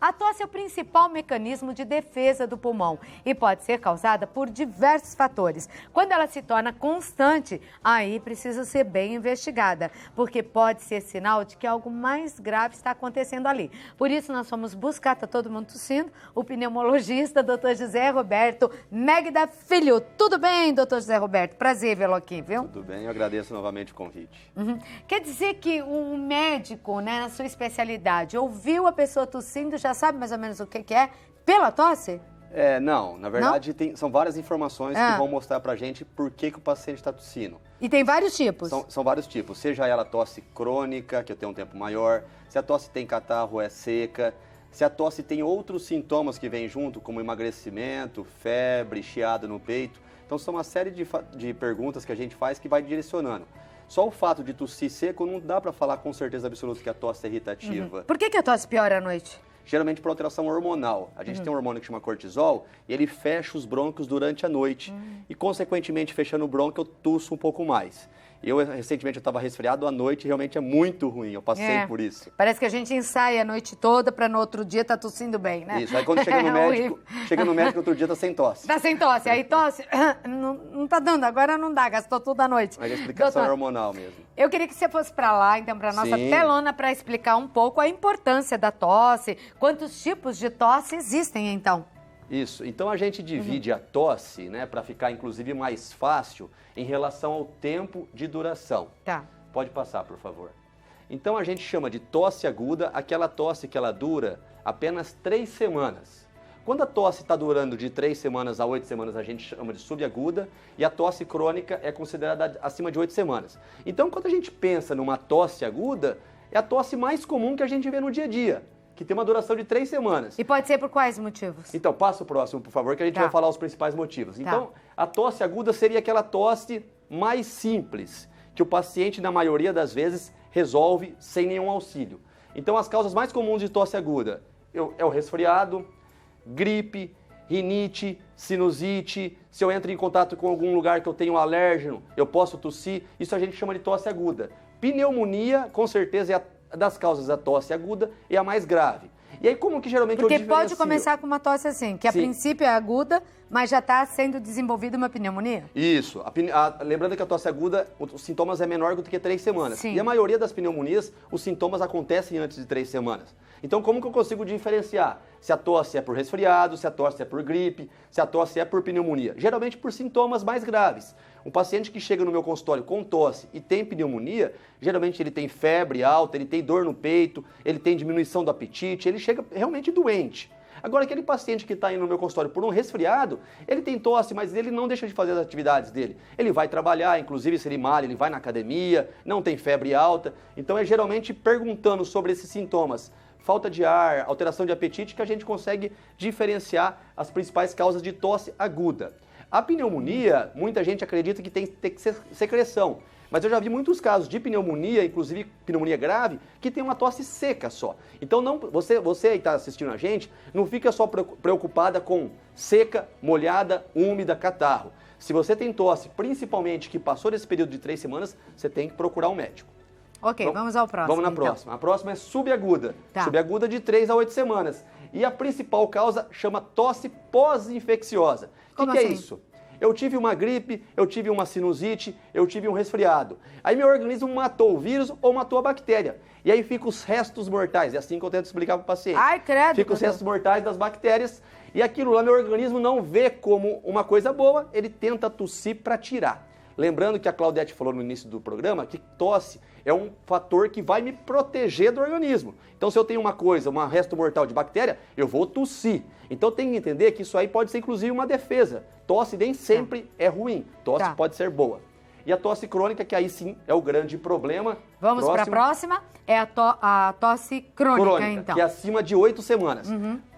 A tosse é o principal mecanismo de defesa do pulmão e pode ser causada por diversos fatores. Quando ela se torna constante, aí precisa ser bem investigada, porque pode ser sinal de que algo mais grave está acontecendo ali. Por isso, nós fomos buscar, tá todo mundo tossindo, o pneumologista, Dr. José Roberto Megda Filho. Tudo bem, Dr. José Roberto? Prazer vê-lo aqui, viu? Tudo bem, eu agradeço novamente o convite. Quer dizer que um médico, né, na sua especialidade, ouviu a pessoa tossindo, já sabe mais ou menos o que é pela tosse? Não, na verdade são várias informações que vão mostrar pra gente por que o paciente está tossindo. E tem vários tipos? São vários tipos, seja ela tosse crônica, que eu tenho um tempo maior, se a tosse tem catarro, é seca, se a tosse tem outros sintomas que vêm junto, como emagrecimento, febre, chiado no peito. Então são uma série de perguntas que a gente faz que vai direcionando. Só o fato de tossir seco não dá para falar com certeza absoluta que a tosse é irritativa. Por que a tosse piora à noite? Geralmente por alteração hormonal. A gente tem um hormônio que chama cortisol e ele fecha os brônquios durante a noite. E, consequentemente, fechando o brônquio, eu tusso um pouco mais. Recentemente, eu estava resfriado à noite e realmente é muito ruim. Eu passei por isso. Parece que a gente ensaia a noite toda para no outro dia estar tossindo bem, né? Isso. Aí quando chega no médico, outro dia tá sem tosse. Tá sem tosse. Aí tosse, não tá dando, agora não dá, gastou tudo à noite. Mas a explicação é hormonal mesmo. Eu queria que você fosse para lá, então, para nossa telona, para explicar um pouco a importância da tosse, quantos tipos de tosse existem, então. Isso. Então a gente divide a tosse, né, para ficar inclusive mais fácil em relação ao tempo de duração. Tá. Pode passar, por favor. Então a gente chama de tosse aguda aquela tosse que ela dura apenas 3 semanas. Quando a tosse está durando de 3 semanas a 8 semanas, a gente chama de subaguda, e a tosse crônica é considerada acima de 8 semanas. Então, quando a gente pensa numa tosse aguda, é a tosse mais comum que a gente vê no dia a dia, que tem uma duração de 3 semanas. E pode ser por quais motivos? Então, passa o próximo, por favor, que a gente vai falar os principais motivos. Então, a tosse aguda seria aquela tosse mais simples, que o paciente, na maioria das vezes, resolve sem nenhum auxílio. Então, as causas mais comuns de tosse aguda é o resfriado, gripe, rinite, sinusite. Se eu entro em contato com algum lugar que eu tenho um alérgeno, eu posso tossir. Isso a gente chama de tosse aguda. Pneumonia, com certeza, é a das causas da tosse aguda e a mais grave. E aí, como que geralmente eu diferencio? Porque pode começar com uma tosse assim, que a princípio é aguda, mas já está sendo desenvolvida uma pneumonia? Isso. Lembrando que a tosse aguda, os sintomas é menor do que 3 semanas. Sim. E a maioria das pneumonias, os sintomas acontecem antes de 3 semanas. Então, como que eu consigo diferenciar se a tosse é por resfriado, se a tosse é por gripe, se a tosse é por pneumonia? Geralmente por sintomas mais graves. Um paciente que chega no meu consultório com tosse e tem pneumonia, geralmente ele tem febre alta, ele tem dor no peito, ele tem diminuição do apetite, ele chega realmente doente. Agora, aquele paciente que está indo no meu consultório por um resfriado, ele tem tosse, mas ele não deixa de fazer as atividades dele. Ele vai trabalhar, inclusive se ele malha, ele vai na academia, não tem febre alta. Então, é geralmente perguntando sobre esses sintomas, falta de ar, alteração de apetite, que a gente consegue diferenciar as principais causas de tosse aguda. A pneumonia, muita gente acredita que tem que ser secreção. Mas eu já vi muitos casos de pneumonia, inclusive pneumonia grave, que tem uma tosse seca só. Então você que está assistindo a gente, não fica só preocupada com seca, molhada, úmida, catarro. Se você tem tosse, principalmente que passou desse período de 3 semanas, você tem que procurar um médico. Ok, vamos ao próximo. Vamos na próxima. A próxima é subaguda. Tá. Subaguda de 3 a 8 semanas. E a principal causa chama tosse pós-infecciosa. O que é isso? Eu tive uma gripe, eu tive uma sinusite, eu tive um resfriado. Aí meu organismo matou o vírus ou matou a bactéria. E aí ficam os restos mortais. É assim que eu tento explicar para o paciente. Ai, credo. Ficam os restos mortais das bactérias. E aquilo lá meu organismo não vê como uma coisa boa, ele tenta tossir para tirar. Lembrando que a Claudete falou no início do programa que tosse é um fator que vai me proteger do organismo. Então, se eu tenho uma coisa, um resto mortal de bactéria, eu vou tossir. Então, tem que entender que isso aí pode ser, inclusive, uma defesa. Tosse nem sempre é ruim. Tosse pode ser boa. E a tosse crônica, que aí sim é o grande problema. Vamos para a próxima. É a tosse crônica, então. Que é acima de 8 semanas.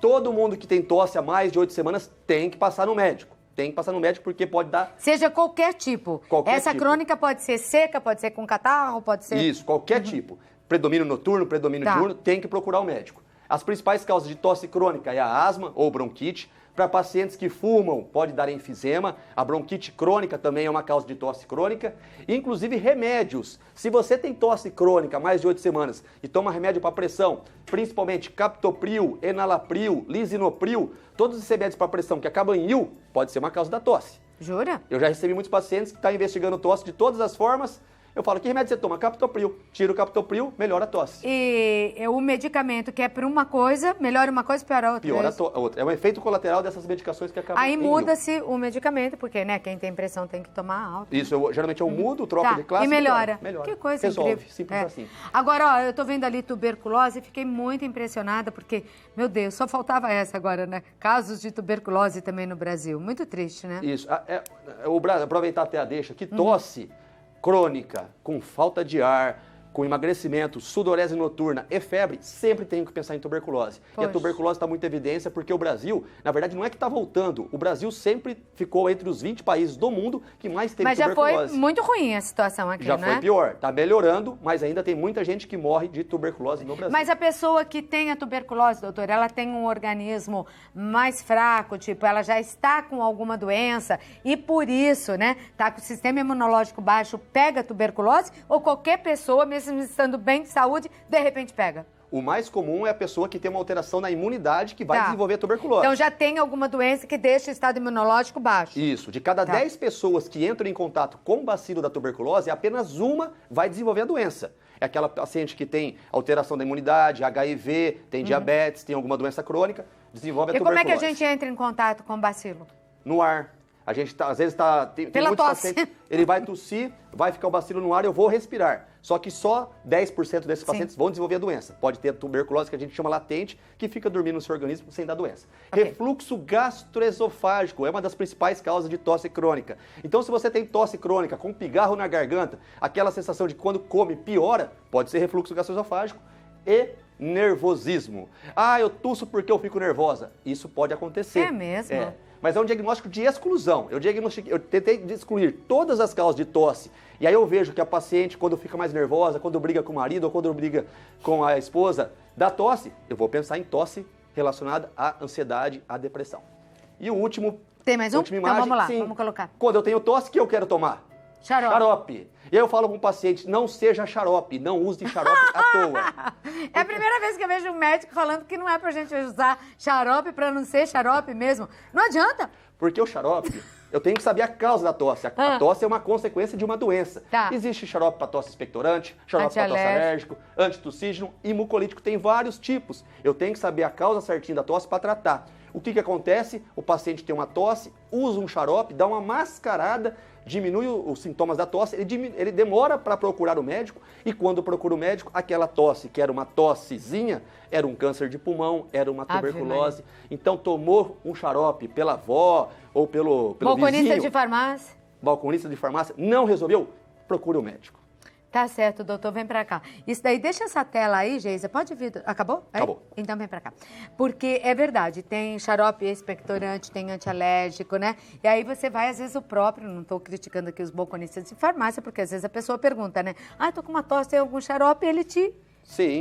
Todo mundo que tem tosse há mais de 8 semanas tem que passar no médico. Tem que passar no médico porque pode dar... Seja qualquer tipo. Essa crônica pode ser seca, pode ser com catarro, pode ser... Isso, qualquer tipo. Predomínio noturno, predomínio diurno, tem que procurar o médico. As principais causas de tosse crônica é a asma ou bronquite. Para pacientes que fumam, pode dar enfisema. A bronquite crônica também é uma causa de tosse crônica. Inclusive remédios. Se você tem tosse crônica mais de 8 semanas e toma remédio para pressão, principalmente captopril, enalapril, lisinopril, todos esses remédios para pressão que acabam em il, pode ser uma causa da tosse. Jura? Eu já recebi muitos pacientes que estão investigando tosse de todas as formas. Eu falo, que remédio você toma? Captopril. Tira o captopril, melhora a tosse. E o medicamento que é para uma coisa, melhora uma coisa, piora a outra. Piora a outra. É um efeito colateral dessas medicações que acabam. Aí muda-se o medicamento, porque, né, quem tem pressão tem que tomar alto. Isso, geralmente eu mudo, troco de classe e melhora. Melhora. Que coisa Resolve, incrível. simples assim. Agora, ó, eu tô vendo ali tuberculose e fiquei muito impressionada, porque, meu Deus, só faltava essa agora, né? Casos de tuberculose também no Brasil. Muito triste, né? Isso. Aproveitar até a deixa, que tosse crônica, com falta de ar, com emagrecimento, sudorese noturna e febre, sempre tenho que pensar em tuberculose. Poxa. E a tuberculose está muito em evidência porque o Brasil, na verdade, não é que está voltando. O Brasil sempre ficou entre os 20 países do mundo que mais teve tuberculose. Mas já foi muito ruim a situação aqui, já não é? foi pior. Está melhorando, mas ainda tem muita gente que morre de tuberculose no Brasil. Mas a pessoa que tem a tuberculose, doutor, ela tem um organismo mais fraco, tipo, ela já está com alguma doença e por isso, né, tá com o sistema imunológico baixo, pega a tuberculose ou qualquer pessoa, mesmo estando bem de saúde, de repente pega? O mais comum é a pessoa que tem uma alteração na imunidade que vai desenvolver a tuberculose. Então já tem alguma doença que deixa o estado imunológico baixo. Isso. De cada 10 pessoas que entram em contato com o bacilo da tuberculose, apenas uma vai desenvolver a doença. É aquela paciente que tem alteração da imunidade, HIV, tem diabetes, tem alguma doença crônica, desenvolve a tuberculose. E como é que a gente entra em contato com o bacilo? No ar. A gente às vezes tem Pela muitos tosse. pacientes, ele vai tossir, vai ficar o bacilo no ar e eu vou respirar. Só que só 10% desses pacientes vão desenvolver a doença. Pode ter a tuberculose, que a gente chama latente, que fica dormindo no seu organismo sem dar doença. Okay. Refluxo gastroesofágico é uma das principais causas de tosse crônica. Então, se você tem tosse crônica com pigarro na garganta, aquela sensação de quando come piora, pode ser refluxo gastroesofágico e nervosismo. Ah, eu tuço porque eu fico nervosa. Isso pode acontecer. É mesmo? Mas é um diagnóstico de exclusão. Eu tentei excluir todas as causas de tosse. E aí eu vejo que a paciente, quando fica mais nervosa, quando briga com o marido ou quando briga com a esposa, dá tosse, eu vou pensar em tosse relacionada à ansiedade, à depressão. E o último... Tem mais um? Última imagem, então vamos lá, sim. vamos colocar. Quando eu tenho tosse, o que eu quero tomar? Xarope. Xarope. E aí eu falo para o paciente, não seja xarope, não use xarope à toa. É a primeira vez que eu vejo um médico falando que não é pra gente usar xarope pra não ser xarope mesmo. Não adianta. Porque o xarope, eu tenho que saber a causa da tosse. A tosse é uma consequência de uma doença. Tá. Existe xarope para tosse expectorante, xarope para tosse alérgico, antitussígeno e mucolítico. Tem vários tipos. Eu tenho que saber a causa certinha da tosse para tratar. O que acontece? O paciente tem uma tosse, usa um xarope, dá uma mascarada, diminui os sintomas da tosse, ele demora para procurar o médico e quando procura o médico, aquela tosse, que era uma tossezinha, era um câncer de pulmão, era uma tuberculose. Então tomou um xarope pela avó ou pelo balconista vizinho. de farmácia. Balconista de farmácia, não resolveu? Procure o médico. Tá certo, doutor, vem pra cá. Isso daí, deixa essa tela aí, Geisa, pode vir. Acabou? Aí? Acabou. Então vem pra cá. Porque é verdade, tem xarope expectorante, tem antialérgico, né? E aí você vai, às vezes, o próprio, não tô criticando aqui os balconistas de farmácia, porque às vezes a pessoa pergunta, né? Ah, tô com uma tosse, tem algum xarope? Ele te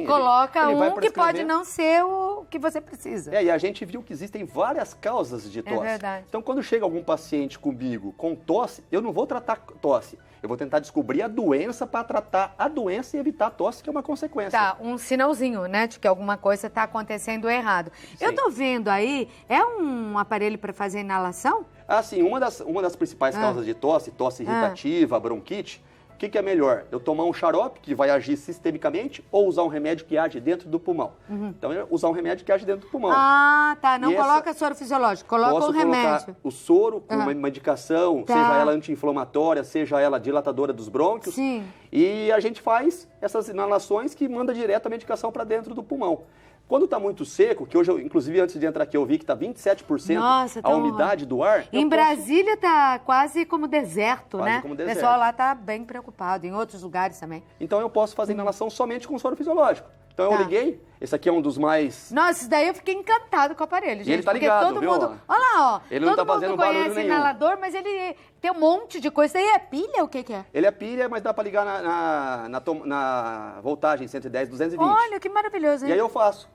coloca ele vai um que pode não ser o que você precisa. E a gente viu que existem várias causas de tosse. É verdade. Então, quando chega algum paciente comigo com tosse, eu não vou tratar tosse. Eu vou tentar descobrir a doença para tratar a doença e evitar a tosse, que é uma consequência. Tá, um sinalzinho, né, de que alguma coisa está acontecendo errado. Sim. Eu tô vendo aí, é um aparelho para fazer inalação? Ah, sim, uma das principais causas de tosse irritativa, bronquite, o que é melhor? Eu tomar um xarope que vai agir sistemicamente ou usar um remédio que age dentro do pulmão? Então, usar um remédio que age dentro do pulmão. Ah, tá. Não coloca soro fisiológico, coloca um remédio. O soro com uma medicação, seja ela anti-inflamatória, seja ela dilatadora dos brônquios. Sim. E a gente faz essas inalações que manda direto a medicação para dentro do pulmão. Quando está muito seco, que hoje, inclusive, antes de entrar aqui, eu vi que está 27% a umidade do ar. Em Brasília está quase como deserto, quase né? Como deserto. O pessoal lá está bem preocupado, em outros lugares também. Então eu posso fazer inalação somente com soro fisiológico. Então eu liguei, esse aqui é um dos mais... Nossa, isso daí eu fiquei encantado com o aparelho, gente. E ele tá ligado, todo viu? mundo... Olha lá, ó. Ele não tá fazendo barulho nenhum. Todo mundo conhece inalador, mas ele tem um monte de coisa. Isso aí é pilha? O que é? Ele é pilha, mas dá para ligar na voltagem 110, 220. Olha, que maravilhoso, hein? E aí eu faço.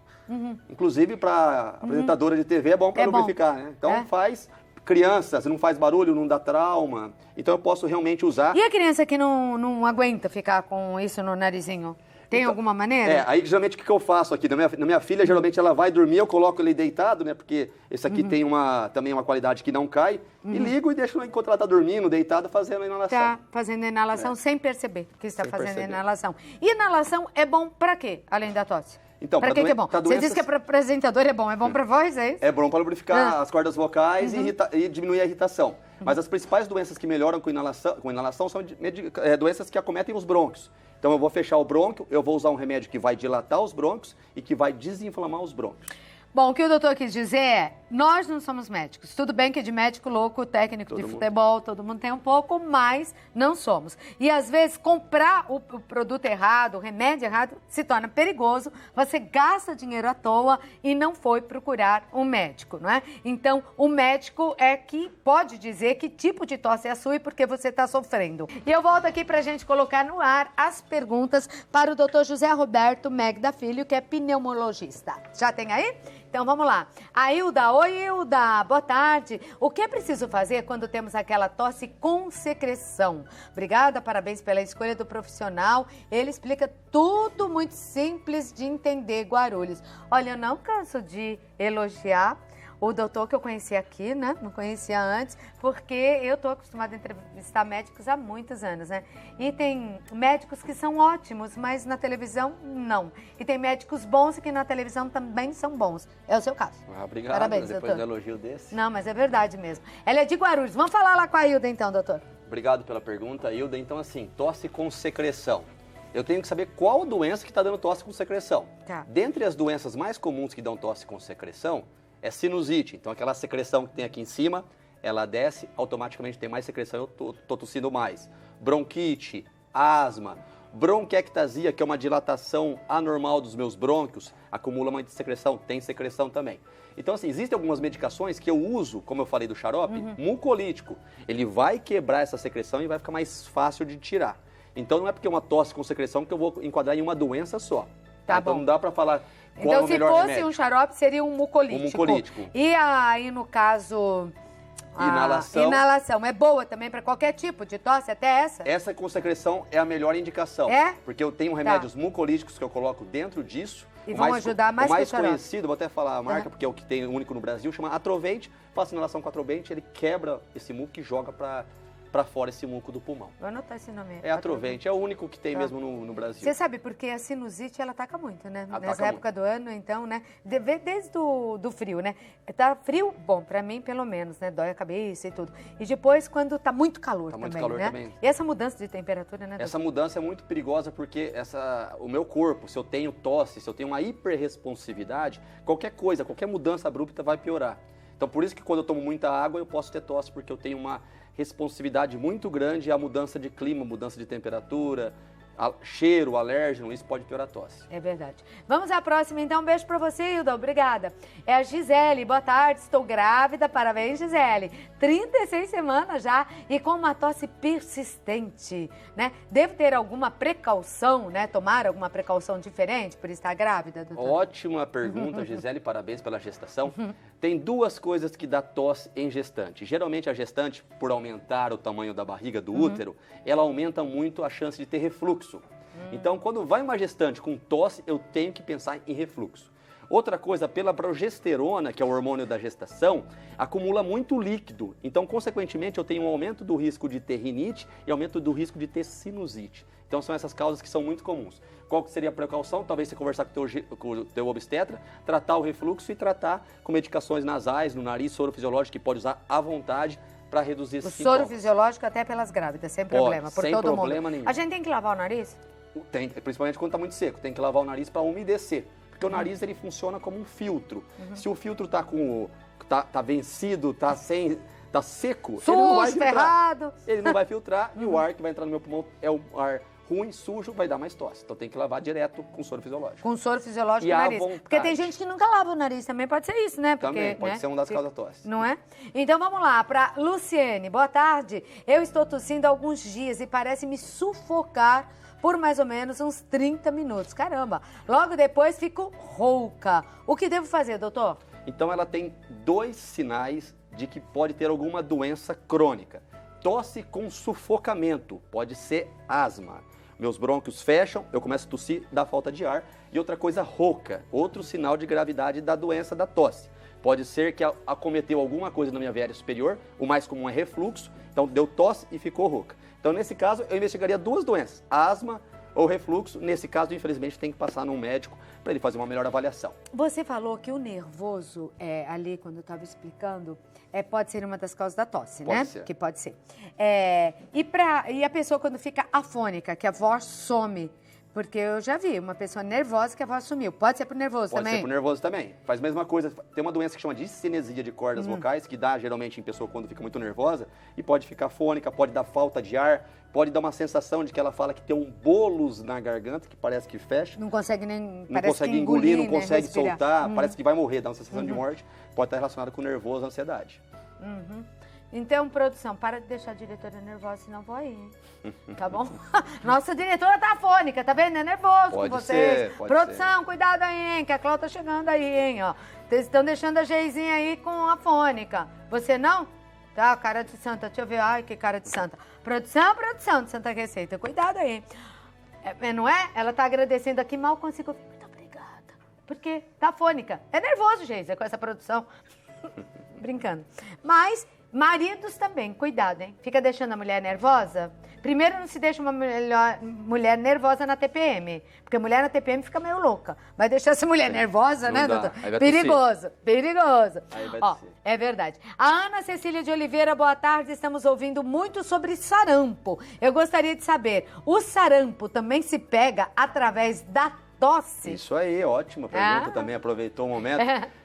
Inclusive, para apresentadora de TV é bom para lubrificar, né? Então faz crianças, não faz barulho, não dá trauma. Então eu posso realmente usar. E a criança que não aguenta ficar com isso no narizinho? Tem alguma maneira? Aí geralmente o que eu faço aqui? Na minha filha, geralmente ela vai dormir, eu coloco ele deitado, né? Porque esse aqui tem também uma qualidade que não cai. E ligo e deixo enquanto ela tá dormindo, deitada, fazendo a inalação. Tá fazendo a inalação sem perceber que está fazendo a inalação. E inalação é bom pra quê, além da tosse? Então, pra que é bom? Você disse que é para apresentador é bom pra voz, é isso? É bom para lubrificar as cordas vocais e diminuir a irritação. Mas as principais doenças que melhoram com inalação são doenças que acometem os brônquios. Então eu vou fechar o brônquio, eu vou usar um remédio que vai dilatar os brônquios e que vai desinflamar os brônquios. Bom, o que o doutor quis dizer é, nós não somos médicos. Tudo bem que de médico louco, técnico de futebol, todo mundo tem um pouco, mas não somos. E às vezes comprar o produto errado, o remédio errado, se torna perigoso. Você gasta dinheiro à toa e não foi procurar um médico, não é? Então, o médico é que pode dizer que tipo de tosse é a sua e por que você está sofrendo. E eu volto aqui para a gente colocar no ar as perguntas para o doutor José Roberto Megda Filho, que é pneumologista. Já tem aí? Então, vamos lá. A Hilda. Oi, Hilda. Boa tarde. O que é preciso fazer quando temos aquela tosse com secreção? Obrigada, parabéns pela escolha do profissional. Ele explica tudo muito simples de entender, Guarulhos. Olha, eu não canso de elogiar o doutor que eu conheci aqui, né? Não conhecia antes, porque eu tô acostumada a entrevistar médicos há muitos anos, né? E tem médicos que são ótimos, mas na televisão, não. E tem médicos bons que na televisão também são bons. É o seu caso. Obrigado. Parabéns, depois doutor. do elogio desse. Não, mas é verdade mesmo. Ela é de Guarulhos. Vamos falar lá com a Hilda então, doutor. Obrigado pela pergunta, Hilda. Então, assim, tosse com secreção. Eu tenho que saber qual doença que está dando tosse com secreção. Tá. Dentre as doenças mais comuns que dão tosse com secreção, é sinusite. Então, aquela secreção que tem aqui em cima, ela desce, automaticamente tem mais secreção, eu tô tossindo mais. Bronquite, asma, bronquiectasia, que é uma dilatação anormal dos meus brônquios, acumula uma secreção, tem secreção também. Então, assim, existem algumas medicações que eu uso, como eu falei do xarope, mucolítico. Ele vai quebrar essa secreção e vai ficar mais fácil de tirar. Então, não é porque é uma tosse com secreção que eu vou enquadrar em uma doença só. Tá então, bom. não dá pra falar qual então, é o se melhor fosse remédio. um xarope, seria um mucolítico. Um mucolítico. E aí, no caso... Inalação. Inalação é boa também para qualquer tipo de tosse, até essa? Essa com secreção é a melhor indicação. É? Porque eu tenho remédios mucolíticos que eu coloco dentro disso. E vão ajudar mais que o mais que o xarope. conhecido, vou até falar a marca, porque é o que tem único no Brasil, chama Atrovente. Faço inalação com Atrovente, ele quebra esse muco e joga para fora esse muco do pulmão. Vou anotar esse nome. É Atrovente, é o único que tem mesmo no Brasil. Você sabe, porque a sinusite, ela ataca muito, né? Ataca Nessa época do ano, então, né? Desde do frio, né? Tá frio, bom, pra mim, pelo menos, né? Dói a cabeça e tudo. E depois, quando tá muito calor também, muito calor né? também. E essa mudança de temperatura, né? Essa mudança é muito perigosa porque o meu corpo, se eu tenho tosse, se eu tenho uma hiperresponsividade, qualquer coisa, qualquer mudança abrupta vai piorar. Então, por isso que quando eu tomo muita água, eu posso ter tosse, porque eu tenho uma responsividade muito grande à mudança de clima, mudança de temperatura, cheiro, alérgeno, isso pode piorar a tosse. É verdade. Vamos à próxima, então. Um beijo pra você, Hilda. Obrigada. É a Gisele. Boa tarde. Estou grávida. Parabéns, Gisele. 36 semanas já e com uma tosse persistente, né? Devo ter alguma precaução, né? Tomar alguma precaução diferente por estar grávida, doutor? Ótima pergunta, Gisele. Parabéns pela gestação. Tem duas coisas que dá tosse em gestante. Geralmente a gestante, por aumentar o tamanho da barriga do útero, ela aumenta muito a chance de ter refluxo. Então, quando vai uma gestante com tosse, eu tenho que pensar em refluxo. Outra coisa, pela progesterona, que é o hormônio da gestação, acumula muito líquido. Então, consequentemente, eu tenho um aumento do risco de ter rinite e aumento do risco de ter sinusite. Então, são essas causas que são muito comuns. Qual que seria a precaução? Talvez você conversar com o teu obstetra, tratar o refluxo e tratar com medicações nasais, no nariz, soro fisiológico, que pode usar à vontade para reduzir esses sintomas. O soro fisiológico até pelas grávidas, sem problema, por sem todo problema mundo. nenhum. A gente tem que lavar o nariz? Tem, principalmente quando está muito seco. Tem que lavar o nariz para umedecer. Porque o nariz ele funciona como um filtro. Se o filtro tá vencido, tá seco, ele não vai filtrar. Ferrado. Ele não vai filtrar e o ar que vai entrar no meu pulmão é o ar ruim, sujo, vai dar mais tosse. Então tem que lavar direto com soro fisiológico. Com soro fisiológico E no à nariz. vontade. Porque tem gente que nunca lava o nariz, também pode ser isso, né? Porque, Também, pode né? ser uma das causas da tosse. Não é? Então vamos lá, para Luciene. Boa tarde. Eu estou tossindo há alguns dias e parece me sufocar por mais ou menos uns 30 minutos. Caramba! Logo depois fico rouca. O que devo fazer, doutor? Então ela tem 2 sinais de que pode ter alguma doença crônica. Tosse com sufocamento, pode ser asma. Meus brônquios fecham, eu começo a tossir, dá falta de ar. E outra coisa, rouca, outro sinal de gravidade da doença da tosse. Pode ser que acometeu alguma coisa na minha via aérea superior, o mais comum é refluxo, então deu tosse e ficou rouca. Então, nesse caso, eu investigaria 2 doenças, asma ou refluxo. Nesse caso, infelizmente, tem que passar num médico para ele fazer uma melhor avaliação. Você falou que o nervoso, ali quando eu estava explicando, pode ser uma das causas da tosse, né? Pode ser. Que pode ser. E a pessoa quando fica afônica, que a voz some, porque eu já vi uma pessoa nervosa que a voz sumiu. Pode ser por nervoso também? Pode ser por nervoso também. Faz a mesma coisa. Tem uma doença que chama de discinesia de cordas vocais, que dá geralmente em pessoa quando fica muito nervosa, e pode ficar afônica, pode dar falta de ar, pode dar uma sensação de que ela fala que tem um bolos na garganta, que parece que fecha. Não consegue nem... Não consegue engolir, não consegue respirar. soltar, parece que vai morrer, dá uma sensação de morte. Pode estar relacionado com nervoso, ansiedade. Então, produção, para de deixar a diretora nervosa, senão vou aí, hein? Tá bom? Nossa diretora tá afônica, tá vendo? É nervoso Pode com vocês. pode Produção, ser. cuidado aí, hein? Que a Cláudia tá chegando aí, hein? Ó. Vocês estão deixando a Geizinha aí com afônica. Você não? Tá, cara de santa, deixa eu ver. Ai, que cara de santa. Produção de Santa Receita. Cuidado aí. Não é? Ela tá agradecendo aqui, mal consigo ouvir. Muito obrigada. Porque tá afônica. É nervoso, Geisa, com essa produção. Brincando. Mas... maridos também, cuidado, hein? Fica deixando a mulher nervosa. Primeiro, não se deixa uma mulher nervosa na TPM, porque a mulher na TPM fica meio louca. Vai deixar essa mulher nervosa, Não né, dá. doutor? Aí vai Perigoso, perigoso. Aí vai Ó, tossir. é verdade. A Ana Cecília de Oliveira, boa tarde. Estamos ouvindo muito sobre sarampo. Eu gostaria de saber, o sarampo também se pega através da tosse? Isso aí, ótima pergunta também, aproveitou o momento.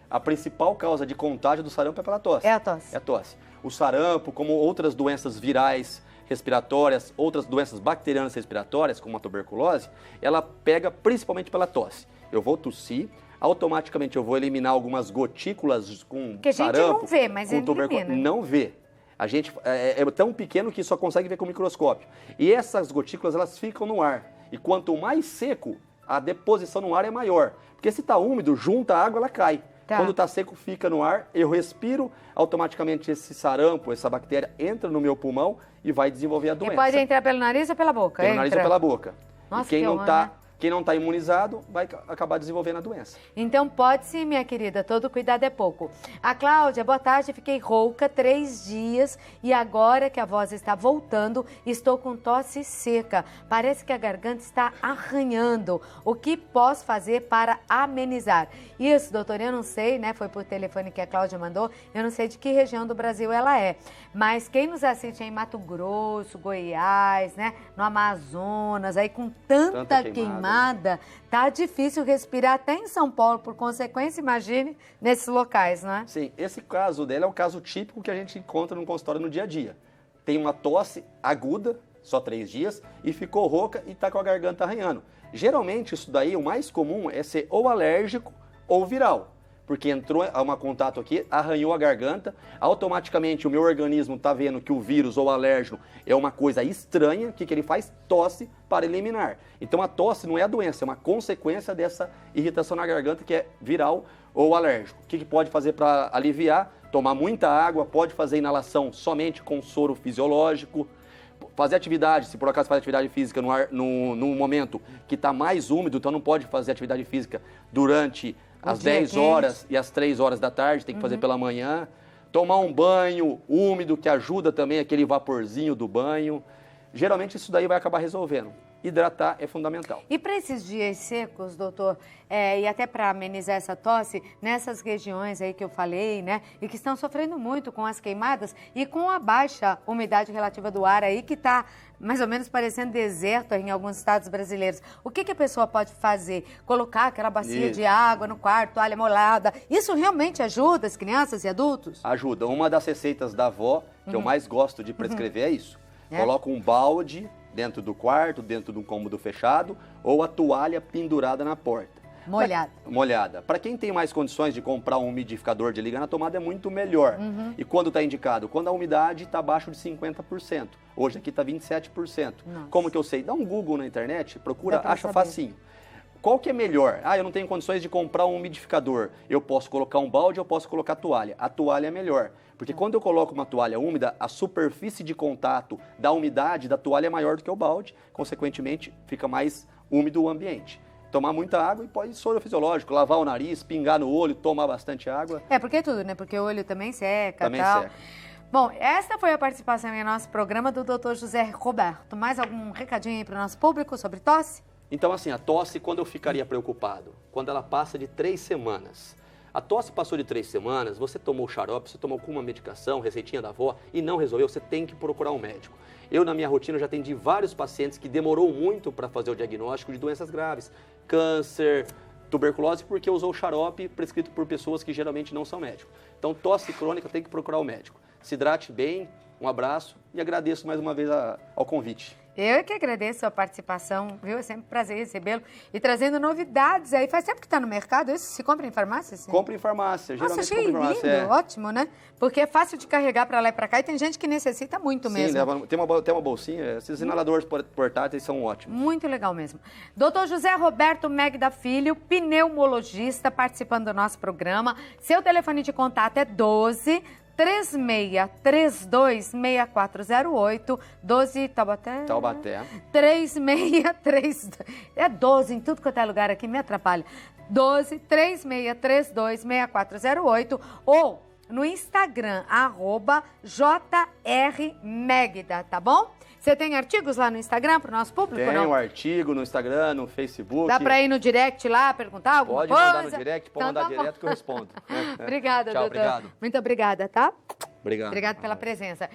A principal causa de contágio do sarampo é pela tosse. É a tosse. É a tosse. O sarampo, como outras doenças virais respiratórias, outras doenças bacterianas respiratórias, como a tuberculose, ela pega principalmente pela tosse. Eu vou tossir, automaticamente eu vou eliminar algumas gotículas com Que a gente sarampo, não vê, mas com elimina. não vê. A gente é tão pequeno que só consegue ver com o microscópio. E essas gotículas, elas ficam no ar. E quanto mais seco, a deposição no ar é maior. Porque se está úmido, junta a água, ela cai. Tá. Quando está seco, fica no ar, eu respiro, automaticamente esse sarampo, essa bactéria entra no meu pulmão e vai desenvolver a doença. E pode entrar pelo nariz ou pela boca? Pelo nariz ou pela boca. Nossa, e quem que não horror, tá, né? quem não está imunizado vai acabar desenvolvendo a doença. Então pode sim, minha querida, todo cuidado é pouco. A Cláudia, boa tarde, fiquei rouca 3 dias e agora que a voz está voltando, estou com tosse seca. Parece que a garganta está arranhando. O que posso fazer para amenizar? Isso, doutor, eu não sei, né? Foi por telefone que a Cláudia mandou, eu não sei de que região do Brasil ela é. Mas quem nos assiste em Mato Grosso, Goiás, né? No Amazonas, aí com tanta queimada, tá difícil respirar até em São Paulo, por consequência, imagine, nesses locais, não é? Sim, esse caso dela é um caso típico que a gente encontra no consultório no dia a dia. Tem uma tosse aguda, só 3 dias, e ficou rouca e está com a garganta arranhando. Geralmente, isso daí, o mais comum é ser ou alérgico ou viral. Porque entrou a um contato aqui, arranhou a garganta, automaticamente o meu organismo está vendo que o vírus ou o alérgeno é uma coisa estranha, o que ele faz? Tosse para eliminar. Então a tosse não é a doença, é uma consequência dessa irritação na garganta que é viral ou alérgico. O que pode fazer para aliviar? Tomar muita água, pode fazer inalação somente com soro fisiológico, fazer atividade, se por acaso faz atividade física no momento que está mais úmido, então não pode fazer atividade física durante às 10 horas e às 3 horas da tarde, tem que fazer pela manhã. Tomar um banho úmido, que ajuda também aquele vaporzinho do banho. Geralmente isso daí vai acabar resolvendo. Hidratar é fundamental. E para esses dias secos, doutor, e até para amenizar essa tosse, nessas regiões aí que eu falei, né, e que estão sofrendo muito com as queimadas e com a baixa umidade relativa do ar aí, que está mais ou menos parecendo deserto em alguns estados brasileiros. O que a pessoa pode fazer? Colocar aquela bacia de água no quarto, toalha molhada. Isso realmente ajuda as crianças e adultos? Ajuda. Uma das receitas da avó, que eu mais gosto de prescrever, é isso. Coloca um balde dentro do quarto, dentro de um cômodo fechado, ou a toalha pendurada na porta. Molhada. Molhada. Para quem tem mais condições de comprar um umidificador de liga na tomada, é muito melhor. E quando está indicado? Quando a umidade está abaixo de 50%. Hoje aqui está 27%. Nossa. Como que eu sei? Dá um Google na internet, procura, Dá pra acha saber. facinho. Qual que é melhor? Eu não tenho condições de comprar um umidificador. Eu posso colocar um balde, eu posso colocar toalha. A toalha é melhor. Porque quando eu coloco uma toalha úmida, a superfície de contato da umidade da toalha é maior do que o balde. Consequentemente, fica mais úmido o ambiente. Tomar muita água e pode soro fisiológico, lavar o nariz, pingar no olho, tomar bastante água. Porque tudo, né? Porque o olho também seca e Também tal. seca. Bom, essa foi a participação em nosso programa do Dr. José Roberto. Mais algum recadinho aí para o nosso público sobre tosse? Então, assim, a tosse, quando eu ficaria preocupado? Quando ela passa de 3 semanas. A tosse passou de 3 semanas, você tomou xarope, você tomou alguma medicação, receitinha da avó, e não resolveu, você tem que procurar um médico. Eu, na minha rotina, já atendi vários pacientes que demorou muito para fazer o diagnóstico de doenças graves. Câncer, tuberculose, porque usou xarope prescrito por pessoas que geralmente não são médicos. Então, tosse crônica tem que procurar o médico. Se hidrate bem, um abraço e agradeço mais uma vez ao convite. Eu que agradeço a participação, viu? É sempre um prazer recebê-lo. E trazendo novidades aí. Faz tempo que está no mercado isso? Se compra em farmácia? Sim? Compre em farmácia. Nossa, Geralmente achei compra em lindo, farmácia. ótimo, né? Porque é fácil de carregar para lá e para cá e tem gente que necessita muito mesmo. Sim, tem uma bolsinha. Esses inaladores portáteis são ótimos. Muito legal mesmo. Doutor José Roberto Megda Filho, pneumologista, participando do nosso programa. Seu telefone de contato é 12 3632-6408, 12 Taubaté? Taubaté. 3632, é 12 em tudo quanto é lugar aqui, me atrapalha. 12 3632-6408 ou no Instagram, @JRMegda, tá bom? Você tem artigos lá no Instagram para o nosso público? Tem não? um artigo no Instagram, no Facebook. Dá para ir no direct lá, perguntar alguma Pode coisa? mandar no direct, pode mandar direto que eu respondo. Obrigada, Tchau, doutor. obrigado. Muito obrigada, tá? Obrigado. Obrigada pela presença.